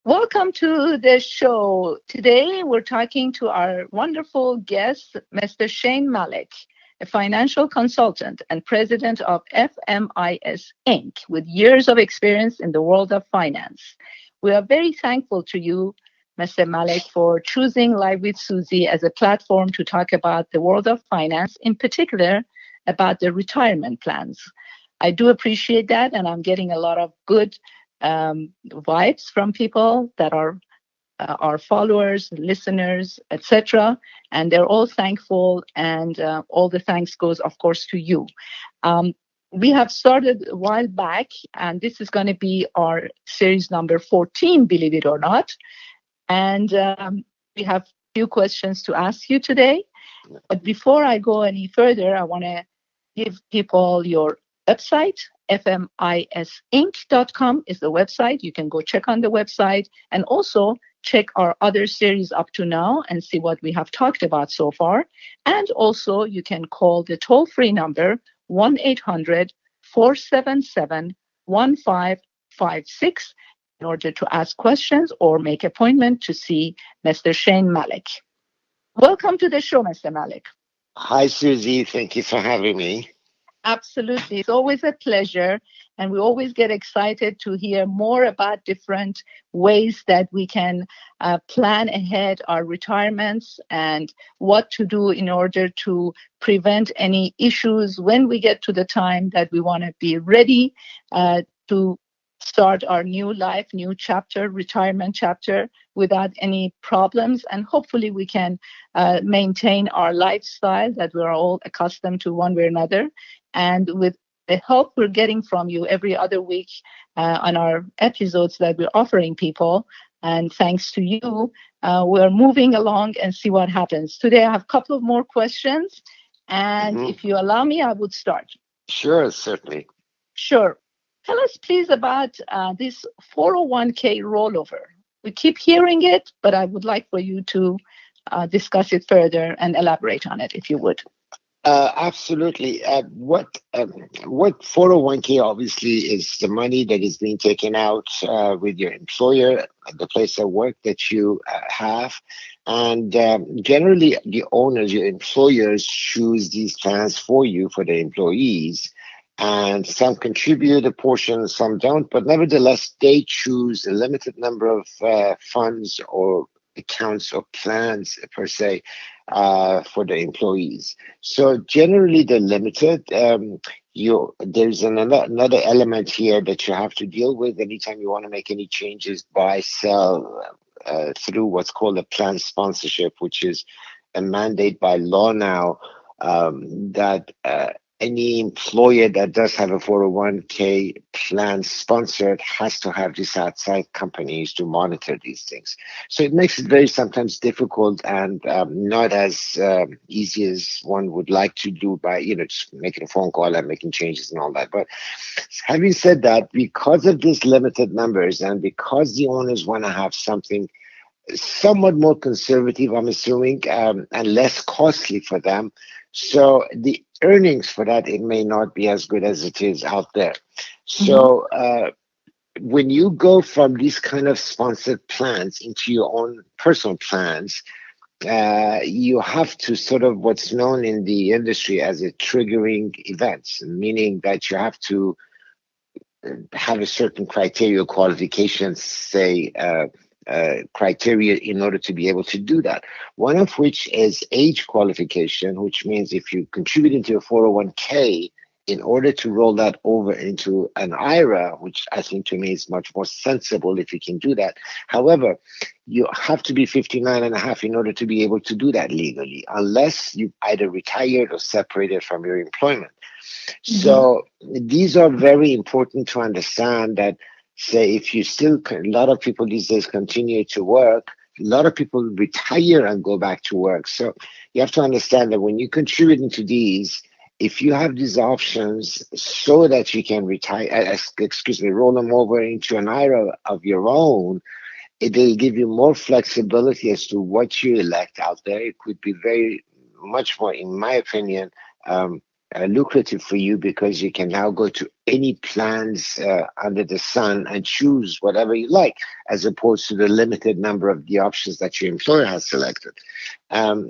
Welcome to the show. Today we're talking to our wonderful guest, Mr. Shane Malek, a financial consultant and president of FMIS Inc., with years of experience in the world of finance. We are very thankful to you, Mr. Malek, for choosing Live with Suzi as a platform to talk about the world of finance, in particular about the retirement plans. I do appreciate that, and I'm getting a lot of good vibes from people that are our followers, listeners, etc. And they're all thankful, and all the thanks goes, of course, to you. We have started a while back, and this is going to be our series number 14, believe it or not. And we have a few questions to ask you today. But before I go any further, I want to give people your website. FMISINC.com is the website. You can go check on the website and also check our other series up to now and see what we have talked about so far. And also you can call the toll-free number 1-800-477-1556 in order to ask questions or make appointment to see Mr. Shane Malek. Welcome to the show, Mr. Malek. Hi, Suzi. Thank you for having me. Absolutely. It's always a pleasure. And we always get excited to hear more about different ways that we can plan ahead our retirements and what to do in order to prevent any issues when we get to the time that we want to be ready to start our new life, new chapter, retirement chapter without any problems. And hopefully we can maintain our lifestyle that we're all accustomed to one way or another. And with the help we're getting from you every other week on our episodes that we're offering people, and thanks to you, we're moving along and see what happens. Today I have a couple of more questions. And if you allow me, I would start. Sure, certainly. Sure. Tell us, please, about this 401k rollover. We keep hearing it, but I would like for you to discuss it further and elaborate on it, if you would. Absolutely. What 401k obviously is the money that is being taken out with your employer, the place of work that you have. And generally, the owners, your employers, choose these plans for you, for the employees. And some contribute a portion, some don't. But nevertheless, they choose a limited number of funds or accounts or plans per se for the employees. So generally they're limited. There's another element here that you have to deal with anytime you want to make any changes, buy, sell through what's called a plan sponsorship, which is a mandate by law now that any employer that does have a 401k plan sponsored has to have these outside companies to monitor these things. So it makes it very sometimes difficult and not as easy as one would like to do by, just making a phone call and making changes and all that. But having said that, because of these limited numbers and because the owners want to have something somewhat more conservative, I'm assuming, and less costly for them, so the earnings for that, it may not be as good as it is out there. So when you go from these kind of sponsored plans into your own personal plans, you have to sort of what's known in the industry as a triggering events, meaning that you have to have a certain criteria, qualifications, say, criteria in order to be able to do that. One of which is age qualification, which means if you contribute into a 401k in order to roll that over into an IRA, which I think to me is much more sensible if you can do that. However, you have to be 59 and a half in order to be able to do that legally, unless you either retired or separated from your employment. So these are very important to understand that, say, if you still, a lot of people these days continue to work, a lot of people retire and go back to work. So you have to understand that when you contribute into these, if you have these options so that you can retire, roll them over into an IRA of your own, it will give you more flexibility as to what you elect out there. It could be very much more, in my opinion, lucrative for you, because you can now go to any plans under the sun and choose whatever you like, as opposed to the limited number of the options that your employer has selected.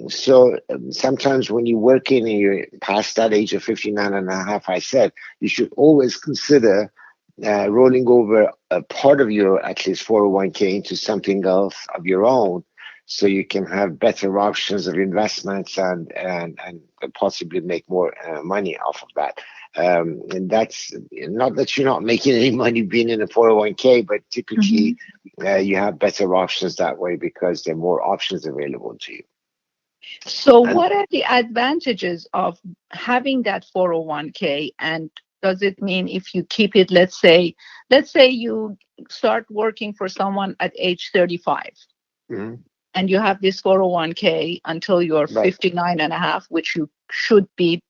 So sometimes when you work in and you're past that age of 59 and a half, I said, you should always consider rolling over a part of your at least 401k into something else of your own, so you can have better options of investments and possibly make more money off of that. And that's not that you're not making any money being in a 401k, but typically you have better options that way because there are more options available to you. So what are the advantages of having that 401k, and does it mean if you keep it, let's say you start working for someone at age 35 and you have this 401k until you're 59 and a half, which you should be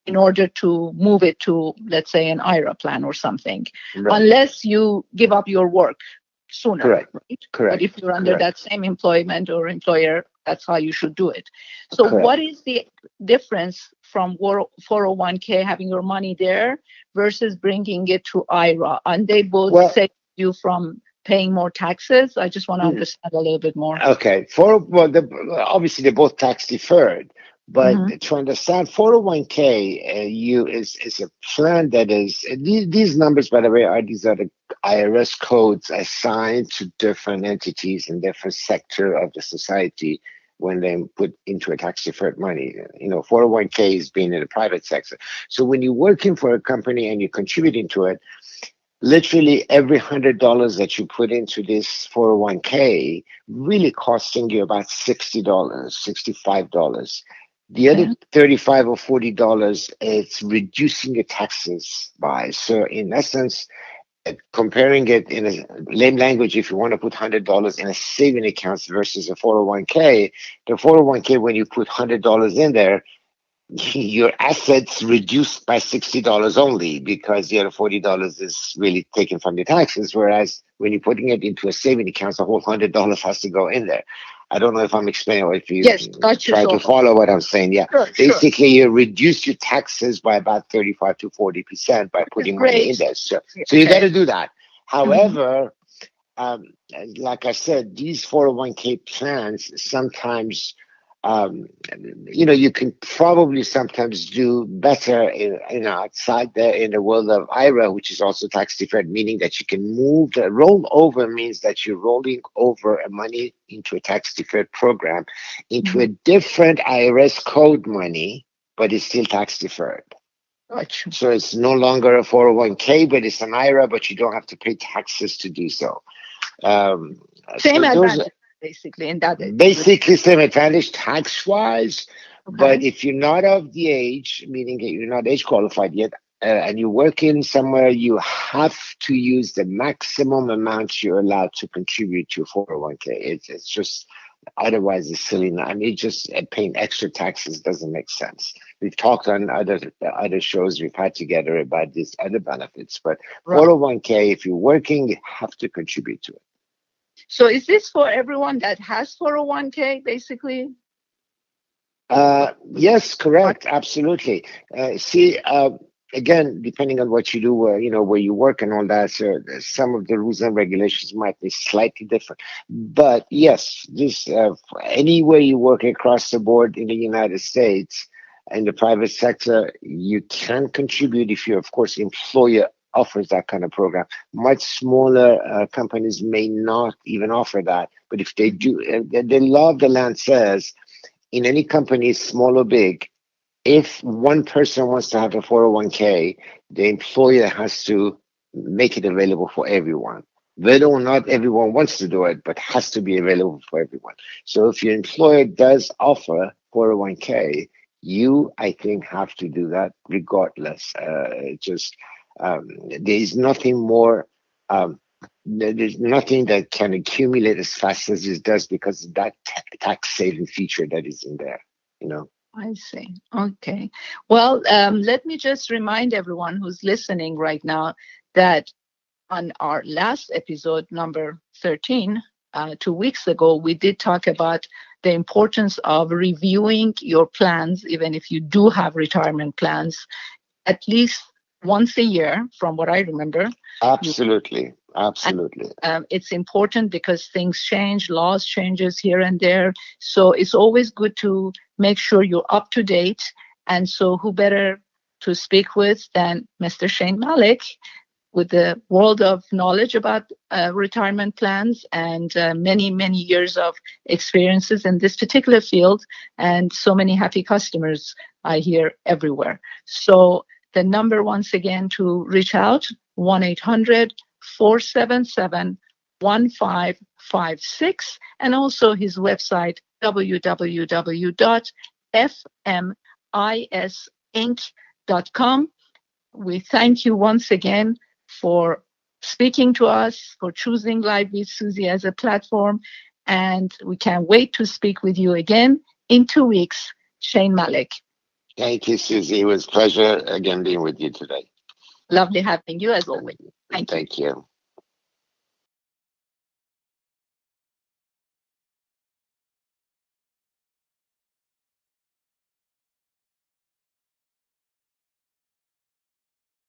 in order to move it to, let's say, an IRA plan or something, unless you give up your work sooner. Correct. But if you're under that same employment or employer, that's how you should do it. So what is the difference from 401k, having your money there, versus bringing it to IRA? And they both save you from paying more taxes. I just want to understand a little bit more. Okay. Obviously, they're both tax deferred. But to understand 401k, is a plan that is, these numbers, by the way, these are the IRS codes assigned to different entities in different sector of the society when they put into a tax deferred money. 401k is being in the private sector. So when you're working for a company and you're contributing to it, literally every $100 that you put into this 401k really costing you about $60, $65. The other $35 or $40, it's reducing your taxes by. So in essence, comparing it in a lame language, if you want to put $100 in a saving account versus a 401k, the 401k, when you put $100 in there, your assets reduced by $60 only, because the other $40 is really taken from your taxes. Whereas when you're putting it into a saving account, the whole $100 has to go in there. I don't know if I'm explaining, or if you try to follow what I'm saying. Yeah. Basically, you reduce your taxes by about 35 to 40% by putting money in there. So you got to do that. However, like I said, these 401k plans sometimes, you can probably sometimes do better outside there in the world of IRA, which is also tax deferred, meaning that you can move. The roll over means that you're rolling over money into a tax deferred program into a different IRS code money, but it's still tax deferred. So it's no longer a 401k, but it's an IRA, but you don't have to pay taxes to do so. Same advantage. Basically, same advantage tax-wise, but if you're not of the age, meaning that you're not age qualified yet, and you're working somewhere, you have to use the maximum amount you're allowed to contribute to 401k. It's just, otherwise it's silly. I mean, just paying extra taxes doesn't make sense. We've talked on other shows we've had together about these other benefits, but 401k, if you're working, you have to contribute to it. So is this for everyone that has 401k, basically? Yes, correct. Absolutely. Again, depending on what you do, where you work and all that, so some of the rules and regulations might be slightly different. But yes, this anywhere you work across the board in the United States, in the private sector, you can contribute if your, of course, employer offers that kind of program. Much smaller companies may not even offer that, but if they do, the law of the land says in any company, small or big, if one person wants to have a 401k, the employer has to make it available for everyone. Whether or not everyone wants to do it, but has to be available for everyone. So if your employer does offer 401k, you, I think, have to do that regardless. Just there is nothing more. There's nothing that can accumulate as fast as it does because of that tax saving feature that is in there. You know. I see. Okay. Well, let me just remind everyone who's listening right now that on our last episode, number 13, 2 weeks ago, we did talk about the importance of reviewing your plans, even if you do have retirement plans, at least once a year, from what I remember. Absolutely. Absolutely. It's important because things change, laws changes here and there. So it's always good to make sure you're up to date. And so who better to speak with than Mr. Shane Malek, with the world of knowledge about retirement plans and many, many years of experiences in this particular field, and so many happy customers I hear everywhere. So the number, once again, to reach out, 1-800-477-1556, and also his website, www.fmisinc.com. We thank you once again for speaking to us, for choosing Live with Suzi as a platform. And we can't wait to speak with you again in 2 weeks. Shane Malek. Thank you, Suzi. It was a pleasure again being with you today. Lovely having you as always. Thank you. Thank you.